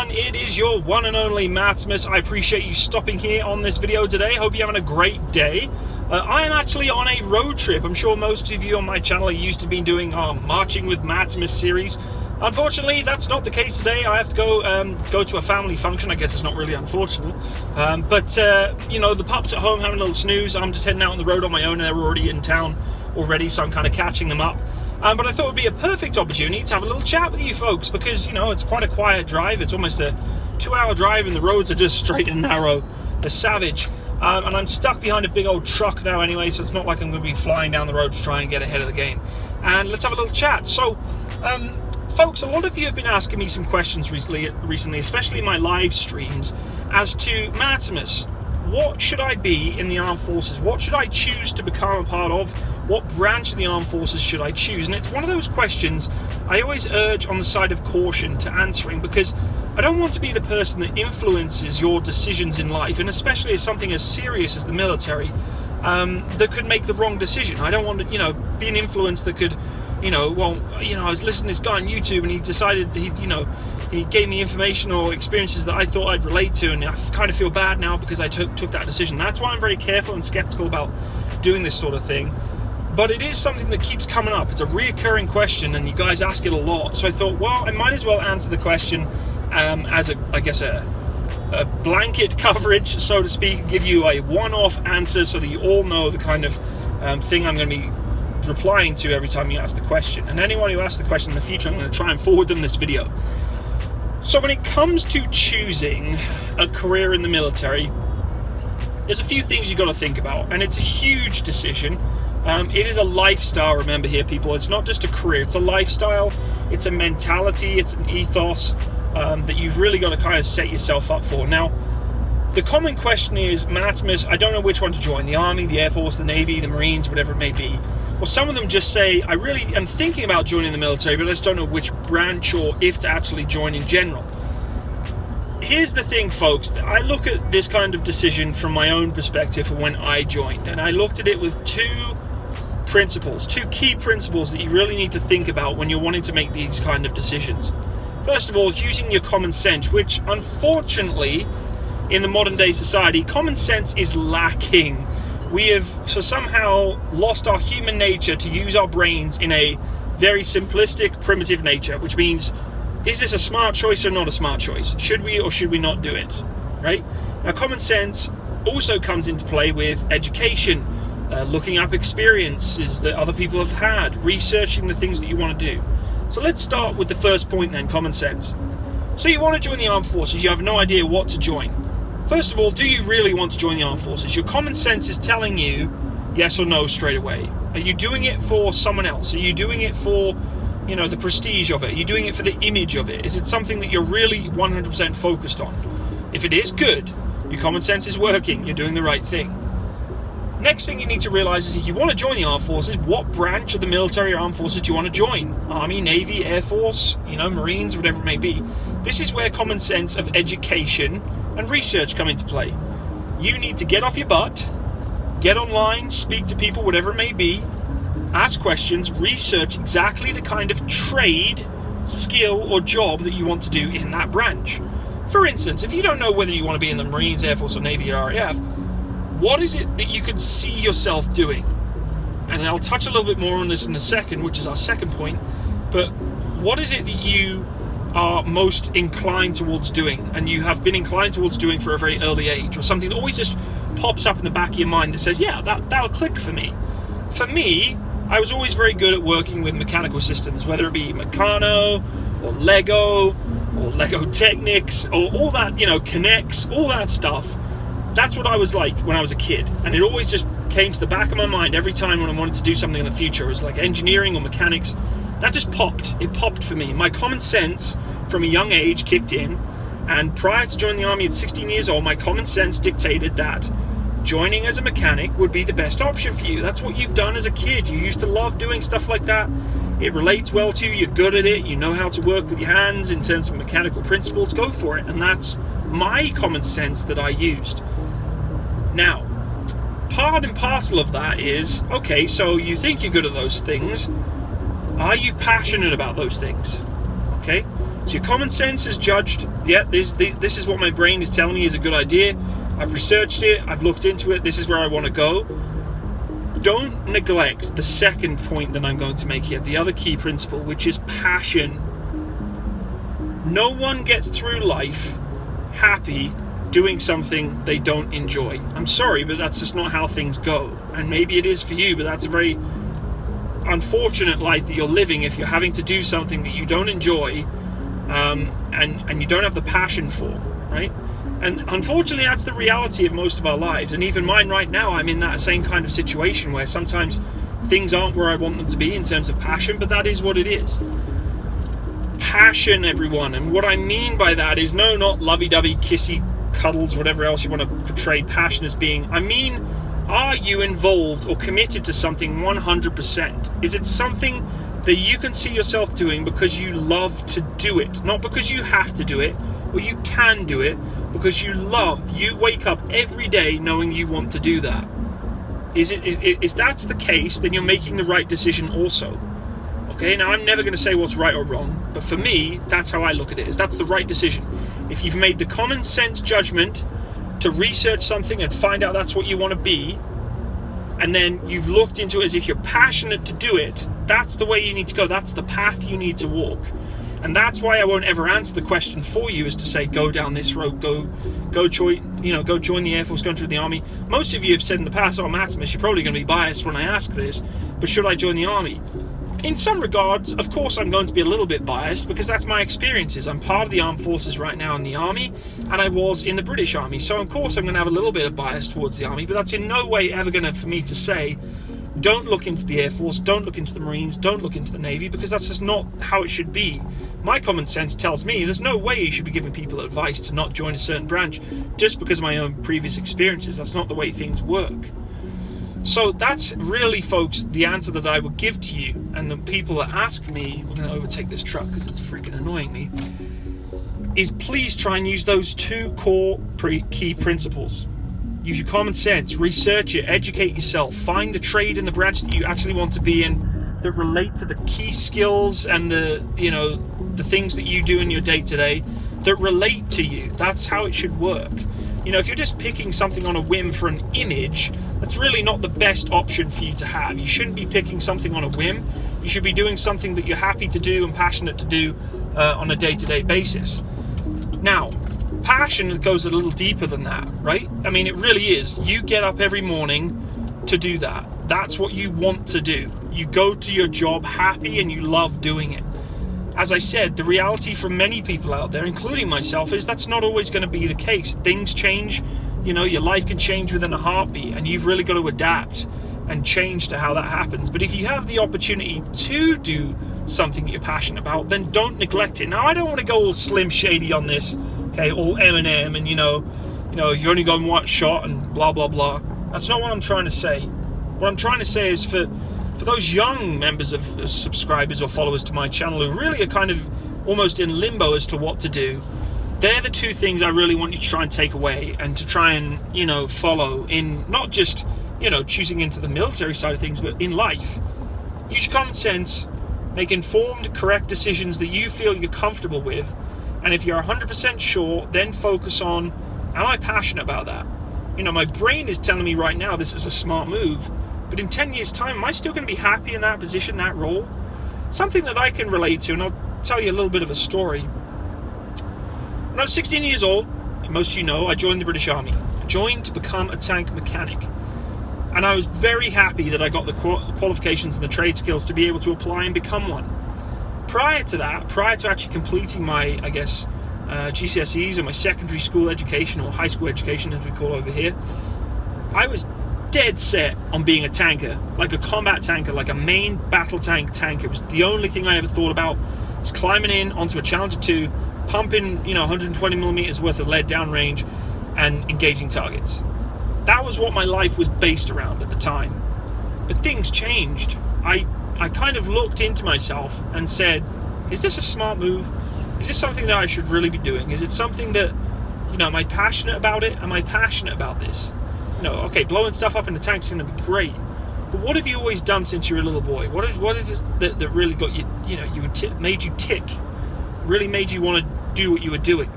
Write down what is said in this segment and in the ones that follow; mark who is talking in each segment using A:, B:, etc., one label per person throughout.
A: everyone, it is your one and only Matsimus. I appreciate you stopping here on this video today. Hope you're having a great day. I am actually on a road trip. I'm sure most of you on my channel are used to be doing our Marching with Matsimus series. Unfortunately, that's not the case today. I have to go to a family function. I guess it's not really unfortunate. But you know, the pups at home having a little snooze. I'm just heading out on the road on my own. They're already in town already, so I'm kind of catching them up. But I thought it would be a perfect opportunity to have a little chat with you folks because, you know, it's quite a quiet drive. It's almost a 2-hour drive and the roads are just straight and narrow. They're savage. And I'm stuck behind a big old truck now anyway, so it's not like I'm going to be flying down the road to try and get ahead of the game. And let's have a little chat. So, folks, a lot of you have been asking me some questions recently, especially in my live streams, as to Matsimus. What should I be in the armed forces? What should I choose to become a part of? What branch of the armed forces should I choose? And it's one of those questions I always urge on the side of caution to answering, because I don't want to be the person that influences your decisions in life, and especially as something as serious as the military, that could make the wrong decision. I don't want to, you know, be an influence that could, you know, well, you know, I was listening to this guy on YouTube and he decided he gave me information or experiences that I thought I'd relate to, and I kind of feel bad now because I took that decision. That's why I'm very careful and skeptical about doing this sort of thing. But it is something that keeps coming up. It's a reoccurring question and you guys ask it a lot. So I thought, well, I might as well answer the question as a blanket coverage, so to speak, give you a one-off answer so that you all know the kind of thing I'm going to be replying to every time you ask the question. And anyone who asks the question in the future, I'm going to try and forward them this video. So when it comes to choosing a career in the military, there's a few things you've got to think about, and it's a huge decision. It is a lifestyle, remember here, people. It's not just a career, it's a lifestyle, it's a mentality, it's an ethos that you've really got to kind of set yourself up for. Now, the common question is, Matsimus, I don't know which one to join, the Army, the Air Force, the Navy, the Marines, whatever it may be. Well, some of them just say, I really am thinking about joining the military, but I just don't know which branch or if to actually join in general. Here's the thing, folks. I look at this kind of decision from my own perspective for when I joined, and I looked at it with two key principles that you really need to think about when you're wanting to make these kind of decisions. First of all, using your common sense, which unfortunately in the modern day society, common sense is lacking. We have somehow lost our human nature to use our brains in a very simplistic, primitive nature, which means, is this a smart choice or not a smart choice? Should we or should we not do it? Right? Now, common sense also comes into play with education, looking up experiences that other people have had, researching the things that you want to do. So let's start with the first point then, common sense. So you want to join the armed forces, you have no idea what to join. First of all, do you really want to join the armed forces? Your common sense is telling you yes or no straight away. Are you doing it for someone else? Are you doing it for, you know, the prestige of it? Are you doing it for the image of it? Is it something that you're really 100% focused on? If it is, good. Your common sense is working. You're doing the right thing. Next thing you need to realize is if you want to join the armed forces, what branch of the military or armed forces do you want to join? Army, Navy, Air Force, you know, Marines, whatever it may be. This is where common sense of education and research come into play. You need to get off your butt, get online, speak to people, whatever it may be, ask questions, research exactly the kind of trade, skill, or job that you want to do in that branch. For instance, if you don't know whether you want to be in the Marines, Air Force, or Navy, or RAF, what is it that you could see yourself doing? And I'll touch a little bit more on this in a second, which is our second point, but what is it that you are most inclined towards doing, and you have been inclined towards doing for a very early age, or something that always just pops up in the back of your mind that says, yeah, that'll click for me. For me, I was always very good at working with mechanical systems, whether it be Meccano, or Lego Technics, or all that, you know, Connects, all that stuff. That's what I was like when I was a kid, and it always just came to the back of my mind every time when I wanted to do something in the future. It was like engineering or mechanics. That just popped. It popped for me. My common sense from a young age kicked in, and prior to joining the Army at 16 years old, my common sense dictated that joining as a mechanic would be the best option for you. That's what you've done as a kid. You used to love doing stuff like that. It relates well to you. You're good at it. You know how to work with your hands in terms of mechanical principles. Go for it. And that's my common sense that I used. Now, part and parcel of that is, okay, so you think you're good at those things. Are you passionate about those things? Okay? So your common sense is judged, yeah, this is what my brain is telling me is a good idea. I've researched it, I've looked into it, this is where I want to go. Don't neglect the second point that I'm going to make here, the other key principle, which is passion. No one gets through life happy doing something they don't enjoy. I'm sorry, but that's just not how things go. And maybe it is for you, but that's a very unfortunate life that you're living if you're having to do something that you don't enjoy, and you don't have the passion for, right? And unfortunately, that's the reality of most of our lives. And even mine right now, I'm in that same kind of situation where sometimes things aren't where I want them to be in terms of passion, but that is what it is. Passion, everyone. And what I mean by that is no, not lovey-dovey, kissy, cuddles, whatever else you want to portray passion as being. I mean, are you involved or committed to something 100%? Is it something that you can see yourself doing because you love to do it? Not because you have to do it or you can do it, because you wake up every day knowing you want to do that. If that's the case, then you're making the right decision also. Okay, now I'm never going to say what's right or wrong, but for me, that's how I look at it, is that's the right decision. If you've made the common sense judgment to research something and find out that's what you want to be, and then you've looked into it as if you're passionate to do it, that's the way you need to go. That's the path you need to walk. And that's why I won't ever answer the question for you, is to say, go down this road, go join the Air Force, go into the Army. Most of you have said in the past, oh, Maximus, you're probably going to be biased when I ask this, but should I join the Army? In some regards, of course, I'm going to be a little bit biased because that's my experiences. I'm part of the armed forces right now in the Army, and I was in the British Army. So, of course, I'm going to have a little bit of bias towards the Army, but that's in no way ever going to, for me to say, don't look into the Air Force, don't look into the Marines, don't look into the Navy, because that's just not how it should be. My common sense tells me there's no way you should be giving people advice to not join a certain branch just because of my own previous experiences. That's not the way things work. So that's really, folks, the answer that I would give to you. And the people that ask me, we're going to overtake this truck because it's freaking annoying me, is please try and use those two core key principles. Use your common sense, research it, educate yourself, find the trade and the branch that you actually want to be in that relate to the key skills and the things that you do in your day-to-day that relate to you. That's how it should work. If you're just picking something on a whim for an image, that's really not the best option for you to have. You shouldn't be picking something on a whim. You should be doing something that you're happy to do and passionate to do on a day-to-day basis. Now, passion goes a little deeper than that, right? I mean, it really is. You get up every morning to do that. That's what you want to do. You go to your job happy and you love doing it. As I said, the reality for many people out there, including myself, is that's not always going to be the case. Things change, your life can change within a heartbeat, and you've really got to adapt and change to how that happens. But if you have the opportunity to do something you're passionate about, then don't neglect it. Now, I don't want to go all Slim Shady on this, okay, all Eminem, and you've only got one shot and blah, blah, blah. That's not what I'm trying to say. What I'm trying to say is for those young members of subscribers or followers to my channel who really are kind of almost in limbo as to what to do, they're the two things I really want you to try and take away and to try and, follow in not just, choosing into the military side of things, but in life. Use your common sense, make informed, correct decisions that you feel you're comfortable with, and if you're 100% sure, then focus on, am I passionate about that? My brain is telling me right now this is a smart move, but in 10 years' time, am I still going to be happy in that position, that role? Something that I can relate to, and I'll tell you a little bit of a story. When I was 16 years old, most of you know, I joined the British Army. I joined to become a tank mechanic. And I was very happy that I got the qualifications and the trade skills to be able to apply and become one. Prior to actually completing my, GCSEs or my secondary school education, or high school education as we call over here, I was dead set on being a tanker, like a combat tanker, like a main battle tanker. It was the only thing I ever thought about, was climbing in onto a Challenger 2, pumping 120 millimeters worth of lead downrange and engaging targets. That was what my life was based around at the time. But things changed. I kind of looked into myself and said, is this a smart move? Is this something that I should really be doing? Is it something that, am I passionate about it? Am I passionate about this? Okay, blowing stuff up in the tank's going to be great, but what have you always done since you were a little boy? What is this that really got you, made you tick? really made you want to do what you were doing.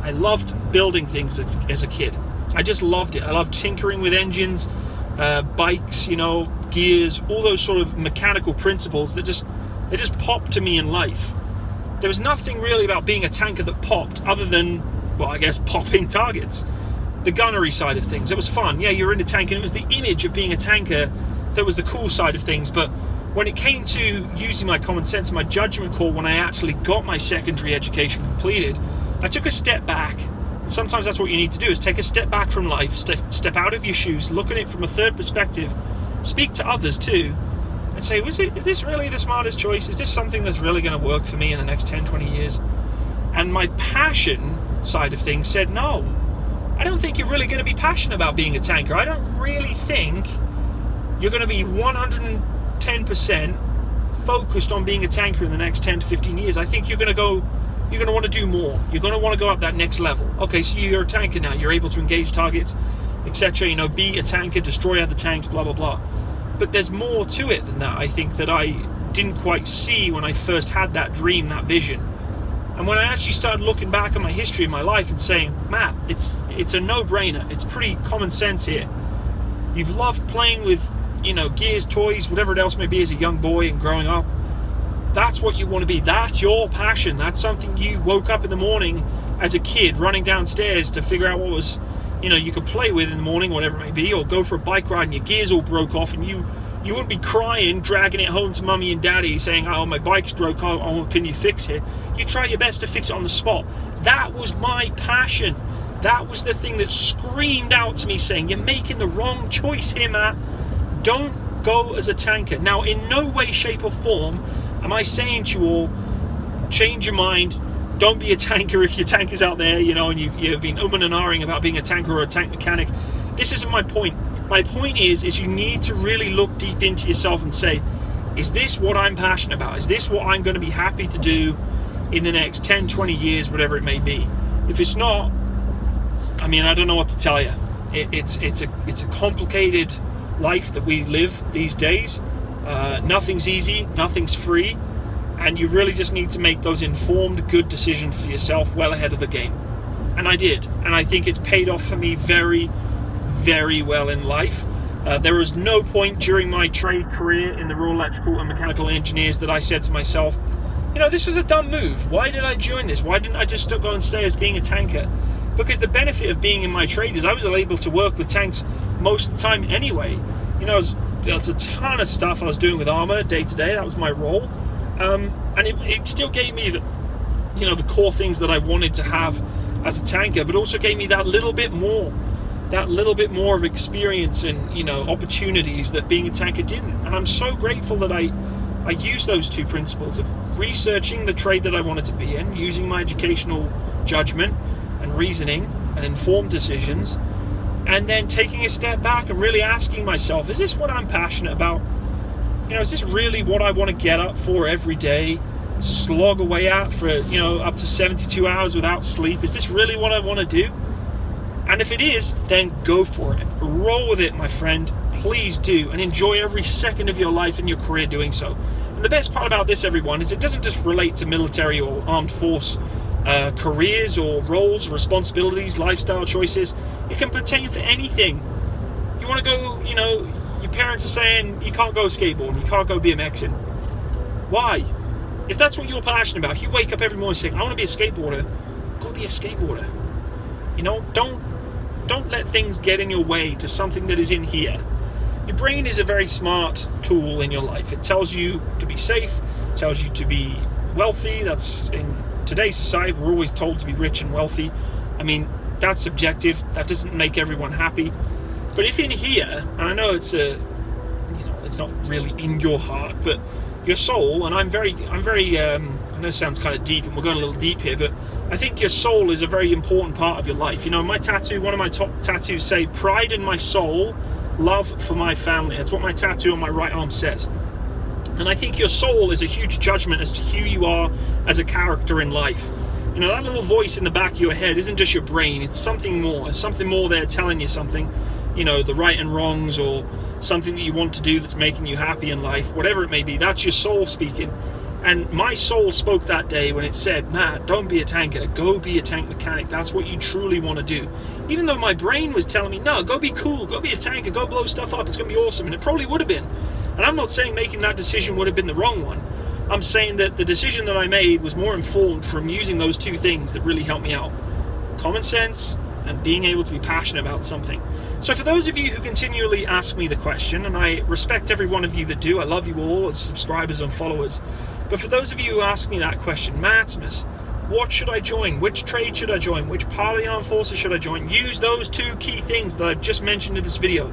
A: I loved building things as a kid. I just loved it. I loved tinkering with engines, bikes, gears, all those sort of mechanical principles that just popped to me in life. There was nothing really about being a tanker that popped other than, well, I guess popping targets. The gunnery side of things, it was fun. Yeah, you're in a tank, and it was the image of being a tanker that was the cool side of things. But when it came to using my common sense and my judgment call, when I actually got my secondary education completed, I took a step back. And sometimes that's what you need to do, is take a step back from life, step out of your shoes, look at it from a third perspective, speak to others too, and say, is this really the smartest choice? Is this something that's really going to work for me in the next 10, 20 years? And my passion side of things said, no, I don't think you're really going to be passionate about being a tanker. I don't really think you're going to be 110% focused on being a tanker in the next 10 to 15 years. I think you're going to want to do more. You're going to want to go up that next level. Okay, so you're a tanker now. You're able to engage targets, etc. Be a tanker, destroy other tanks, blah, blah, blah. But there's more to it than that, I think, that I didn't quite see when I first had that dream, that vision. And when I actually started looking back at my history of my life and saying, Matt, it's a no-brainer. It's pretty common sense here. You've loved playing with, gears, toys, whatever it else may be as a young boy and growing up. That's what you want to be. That's your passion. That's something you woke up in the morning as a kid running downstairs to figure out what was, you could play with in the morning, whatever it may be, or go for a bike ride and your gears all broke off and you wouldn't be crying, dragging it home to mummy and daddy saying, oh, my bike's broke, oh, can you fix it? You try your best to fix it on the spot. That was my passion. That was the thing that screamed out to me saying, you're making the wrong choice here, Matt. Don't go as a tanker. Now, in no way, shape or form am I saying to you all, change your mind, don't be a tanker if your tankers out there, and you've been and ahhing about being a tanker or a tank mechanic. This isn't my point. My point is you need to really look deep into yourself and say, is this what I'm passionate about? Is this what I'm going to be happy to do in the next 10, 20 years, whatever it may be? If it's not, I don't know what to tell you. It's a complicated life that we live these days. Nothing's easy, nothing's free, and you really just need to make those informed, good decisions for yourself well ahead of the game. And I did, and I think it's paid off for me very, very well in life. There was no point during my trade career in the Royal Electrical and Mechanical Engineers that I said to myself, this was a dumb move. Why did I join this? Why didn't I just go and stay as being a tanker? Because the benefit of being in my trade is I was able to work with tanks most of the time anyway. There's a ton of stuff I was doing with armor day to day. That was my role, and it still gave me the core things that I wanted to have as a tanker, but also gave me that little bit more of experience and opportunities that being a tanker didn't. And I'm so grateful that I used those two principles of researching the trade that I wanted to be in, using my educational judgment and reasoning and informed decisions, and then taking a step back and really asking myself, is this what I'm passionate about? Is this really what I want to get up for every day, slog away at for, up to 72 hours without sleep? Is this really what I want to do? And if it is, then go for it. Roll with it, my friend. Please do, and enjoy every second of your life and your career doing so. And the best part about this, everyone, is it doesn't just relate to military or armed force careers or roles, responsibilities, lifestyle choices. It can pertain for anything. You want to go, your parents are saying you can't go skateboarding, you can't go BMXing. Why? If that's what you're passionate about, if you wake up every morning saying, I want to be a skateboarder, go be a skateboarder. Don't let things get in your way to something that is in here. Your brain is a very smart tool in your life. It tells you to be safe, it tells you to be wealthy. That's in today's society, we're always told to be rich and wealthy. That's subjective. That doesn't make everyone happy. But if in here, and I know it's not really in your heart, but your soul, and I'm very, I know it sounds kind of deep, and we're going a little deep here, but I think your soul is a very important part of your life. My tattoo, one of my top tattoos say, pride in my soul, love for my family. That's what my tattoo on my right arm says. And I think your soul is a huge judgment as to who you are as a character in life. That little voice in the back of your head isn't just your brain, it's something more. There's something more there telling you something, the right and wrongs, or something that you want to do that's making you happy in life, whatever it may be. That's your soul speaking. And my soul spoke that day when it said, Matt, don't be a tanker, go be a tank mechanic. That's what you truly want to do. Even though my brain was telling me, no, go be cool, go be a tanker, go blow stuff up, it's going to be awesome. And it probably would have been. And I'm not saying making that decision would have been the wrong one. I'm saying that the decision that I made was more informed from using those two things that really helped me out. Common sense and being able to be passionate about something. So for those of you who continually ask me the question, and I respect every one of you that do, I love you all as subscribers and followers, but for those of you who ask me that question, Maximus, what should I join? Which trade should I join? Which part of the armed forces should I join? Use those two key things that I've just mentioned in this video.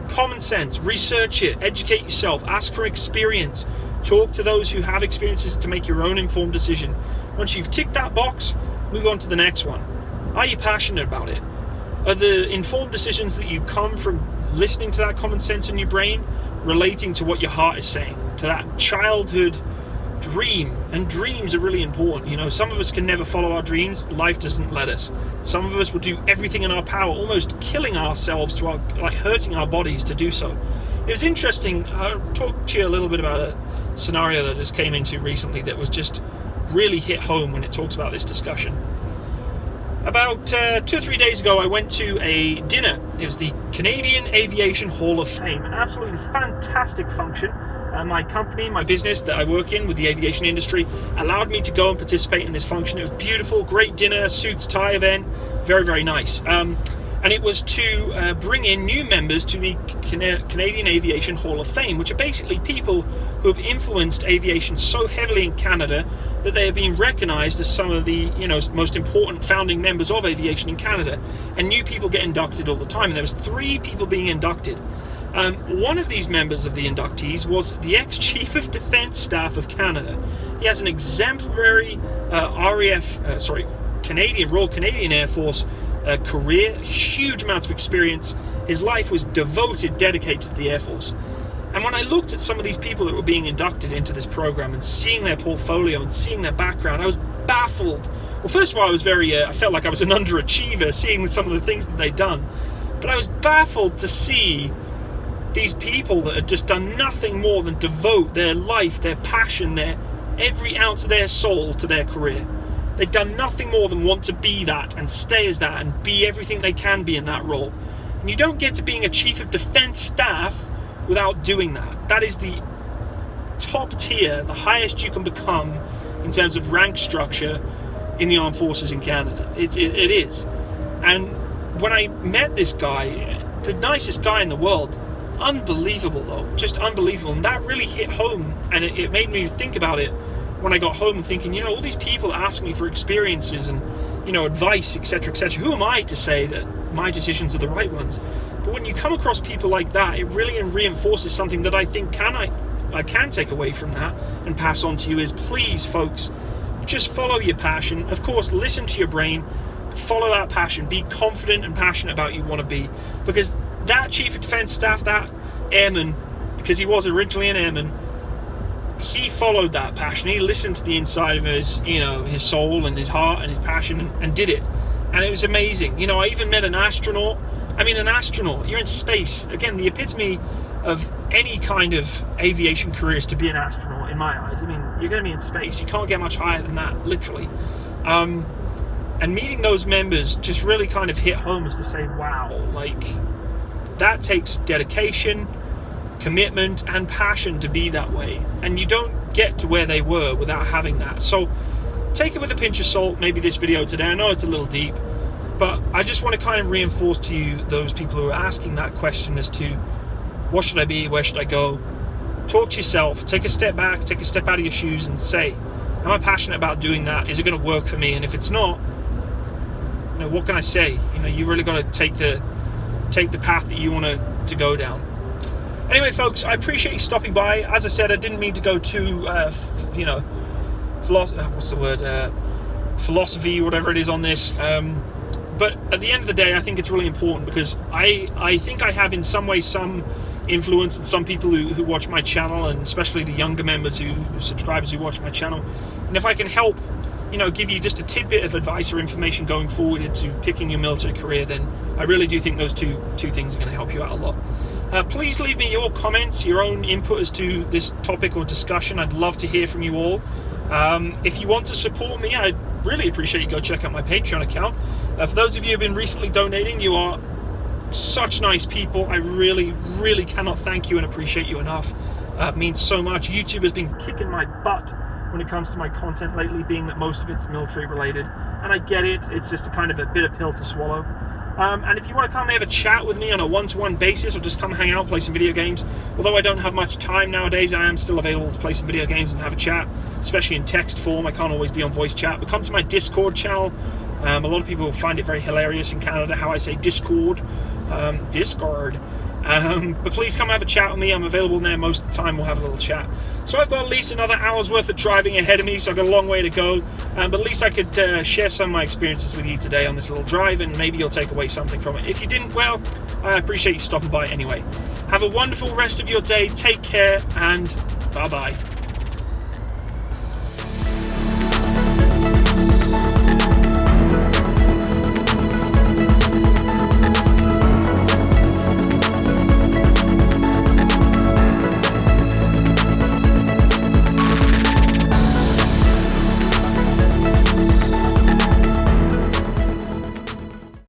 A: Common sense, research it, educate yourself, ask for experience, talk to those who have experiences to make your own informed decision. Once you've ticked that box, move on to the next one. Are you passionate about it? Are the informed decisions that you come from listening to that common sense in your brain relating to what your heart is saying, to that childhood dream? And dreams are really important. You know, some of us can never follow our dreams. Life doesn't let us. Some of us will do everything in our power, almost killing ourselves to hurting our bodies to do so. It was interesting. I'll talk to you a little bit about a scenario that I just came into recently that was just really hit home when it talks about this discussion. About 2 or 3 days ago, I went to a dinner. It was the Canadian Aviation Hall of Fame. An absolutely fantastic function. My company, my business that I work in with the aviation industry, allowed me to go and participate in this function. It was beautiful, great dinner, suits, tie event, very, very nice. And it was to bring in new members to the Canadian Aviation Hall of Fame, which are basically people who have influenced aviation so heavily in Canada that they have been recognized as some of the most important founding members of aviation in Canada. And new people get inducted all the time. And there was 3 people being inducted. One of these members of the inductees was the ex-Chief of Defence Staff of Canada. He has an exemplary Royal Canadian Air Force career, huge amounts of experience. His life was dedicated to the Air Force. And when I looked at some of these people that were being inducted into this program and seeing their portfolio and seeing their background, I was baffled. Well, first of all, I felt like I was an underachiever seeing some of the things that they'd done. But I was baffled to see these people that had just done nothing more than devote their life, their passion, every ounce of their soul to their career. They've done nothing more than want to be that and stay as that and be everything they can be in that role. And you don't get to being a Chief of Defence Staff without doing that. That is the top tier, the highest you can become in terms of rank structure in the armed forces in Canada. It is. And when I met this guy, the nicest guy in the world, unbelievable though, just unbelievable. And that really hit home, and it made me think about it when I got home and thinking, all these people ask me for experiences and, advice, etc., etc. Who am I to say that my decisions are the right ones? But when you come across people like that, it really reinforces something that I think I can take away from that and pass on to you is, please, folks, just follow your passion. Of course, listen to your brain, follow that passion, be confident and passionate about what you want to be. Because that Chief of Defence Staff, that airman, because he was originally an airman, he followed that passion. He listened to the inside of his, his soul and his heart and his passion and did it. And it was amazing. I even met an astronaut. An astronaut, you're in space. Again, the epitome of any kind of aviation career is to be an astronaut, in my eyes. You're going to be in space. You can't get much higher than that, literally. And meeting those members just really kind of hit home as to say, wow, that takes dedication, commitment, and passion to be that way. And you don't get to where they were without having that. So take it with a pinch of salt, maybe this video today. I know it's a little deep, but I just want to kind of reinforce to you those people who are asking that question as to what should I be, where should I go? Talk to yourself, take a step back, take a step out of your shoes and say, am I passionate about doing that? Is it going to work for me? And if it's not, what can I say? You really got to take the path that you want to go down. Anyway, folks, I appreciate you stopping by. As I said, I didn't mean to go too, philosophy, whatever it is on this. But at the end of the day, I think it's really important because I think I have in some way some influence on some people who watch my channel, and especially the younger members subscribers who watch my channel. And if I can help, give you just a tidbit of advice or information going forward into picking your military career, then I really do think those two things are going to help you out a lot. Please leave me your comments, your own input as to this topic or discussion. I'd love to hear from you all. If you want to support me, I'd really appreciate you go check out my Patreon account. For those of you who have been recently donating, you are such nice people. I really, really cannot thank you and appreciate you enough. It means so much. YouTube has been kicking my butt when it comes to my content lately, being that most of it's military related, and I get it. It's just a kind of a bitter pill to swallow. And if you want to come have a chat with me on a one-to-one basis, or just come hang out, play some video games, although I don't have much time nowadays, I am still available to play some video games and have a chat, especially in text form. I can't always be on voice chat, but come to my Discord channel. A lot of people find it very hilarious in Canada how I say Discord. But please come have a chat with me. I'm available there most of the time. We'll have a little chat. So I've got at least another hour's worth of driving ahead of me, so I've got a long way to go. But at least I could share some of my experiences with you today on this little drive, and maybe you'll take away something from it. If you didn't, well, I appreciate you stopping by anyway. Have a wonderful rest of your day. Take care, and bye-bye.